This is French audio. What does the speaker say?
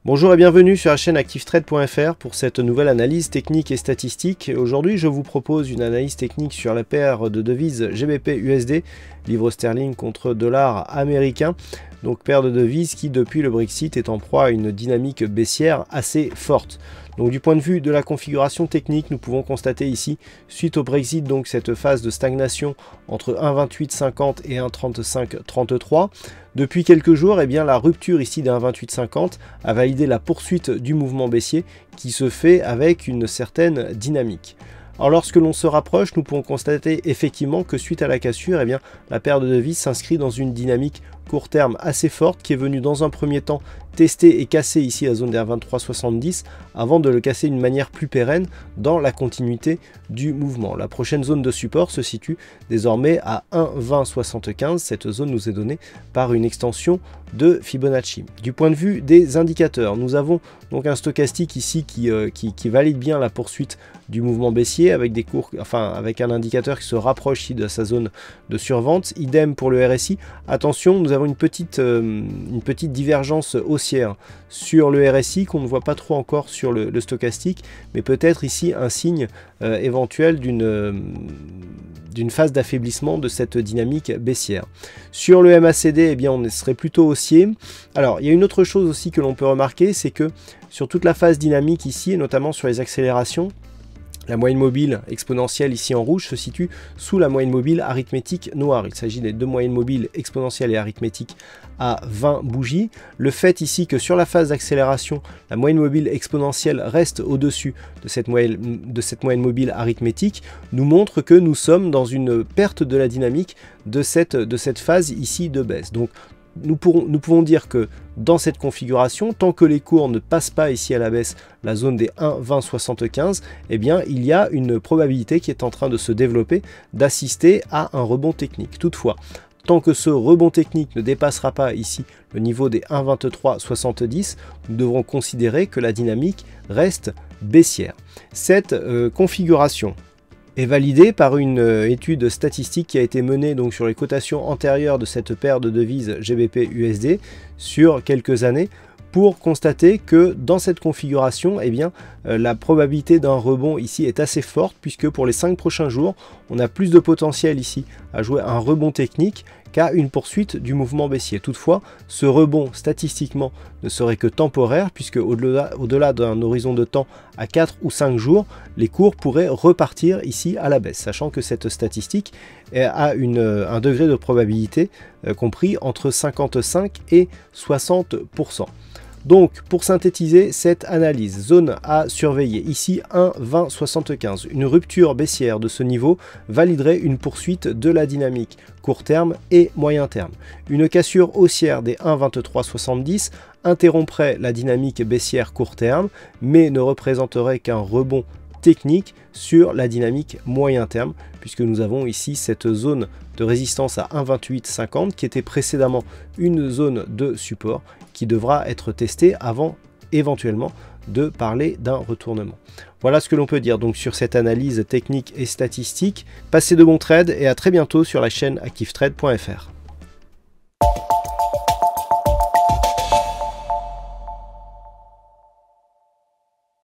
Bonjour et bienvenue sur la chaîne ActiveTrade.fr pour cette nouvelle analyse technique et statistique. Aujourd'hui, je vous propose une analyse technique sur la paire de devises GBP-USD, livre sterling contre dollar américain. Donc paire de devises qui, depuis le Brexit, est en proie à une dynamique baissière assez forte. Donc du point de vue de la configuration technique, nous pouvons constater ici, suite au Brexit, donc cette phase de stagnation entre 1,2850 et 1,3533. Depuis quelques jours, eh bien, la rupture ici d'un 1,2850 a validé la poursuite du mouvement baissier qui se fait avec une certaine dynamique. Alors lorsque l'on se rapproche, nous pouvons constater effectivement que suite à la cassure, eh bien, la paire de devises s'inscrit dans une dynamique court terme assez forte qui est venue dans un premier temps tester et casser ici la zone des 1,2370 avant de le casser d'une manière plus pérenne dans la continuité du mouvement. La prochaine zone de support se situe désormais à 1,2075. Cette zone nous est donnée par une extension de Fibonacci. Du point de vue des indicateurs, nous avons donc un stochastique ici qui valide bien la poursuite du mouvement baissier avec des cours, avec un indicateur qui se rapproche ici de sa zone de survente. Idem pour le RSI. Attention, nous avons une petite divergence haussière sur le RSI qu'on ne voit pas trop encore sur le stochastique, mais peut-être ici un signe éventuel d'une phase d'affaiblissement de cette dynamique baissière. Sur le MACD, eh bien, on serait plutôt haussier. Alors, il y a une autre chose aussi que l'on peut remarquer, c'est que sur toute la phase dynamique ici, et notamment sur les accélérations, la moyenne mobile exponentielle ici en rouge se situe sous la moyenne mobile arithmétique noire. Il s'agit des deux moyennes mobiles exponentielles et arithmétiques à 20 bougies. Le fait ici que sur la phase d'accélération, la moyenne mobile exponentielle reste au-dessus de cette moyenne mobile arithmétique nous montre que nous sommes dans une perte de la dynamique de cette phase ici de baisse. Donc nous pouvons dire que dans cette configuration, tant que les cours ne passent pas ici à la baisse la zone des 1,2075, eh bien il y a une probabilité qui est en train de se développer d'assister à un rebond technique. Toutefois, tant que ce rebond technique ne dépassera pas ici le niveau des 1,2370, nous devrons considérer que la dynamique reste baissière. Cette configuration est validée par une étude statistique qui a été menée donc sur les cotations antérieures de cette paire de devises GBP-USD sur quelques années pour constater que dans cette configuration, eh bien, la probabilité d'un rebond ici est assez forte puisque pour les 5 prochains jours, on a plus de potentiel ici à jouer un rebond technique qu'à une poursuite du mouvement baissier. Toutefois, ce rebond statistiquement ne serait que temporaire puisque au-delà d'un horizon de temps à 4 ou 5 jours, les cours pourraient repartir ici à la baisse, sachant que cette statistique a un degré de probabilité compris entre 55 et 60%. Donc, pour synthétiser cette analyse, zone à surveiller, ici 1,2075. Une rupture baissière de ce niveau validerait une poursuite de la dynamique court terme et moyen terme. Une cassure haussière des 1,2370 interromprait la dynamique baissière court terme, mais ne représenterait qu'un rebond technique sur la dynamique moyen terme, puisque nous avons ici cette zone de résistance à 1,2850 qui était précédemment une zone de support qui devra être testée avant éventuellement de parler d'un retournement. Voilà ce que l'on peut dire donc sur cette analyse technique et statistique. Passez de bons trades et à très bientôt sur la chaîne ActiveTrade.fr.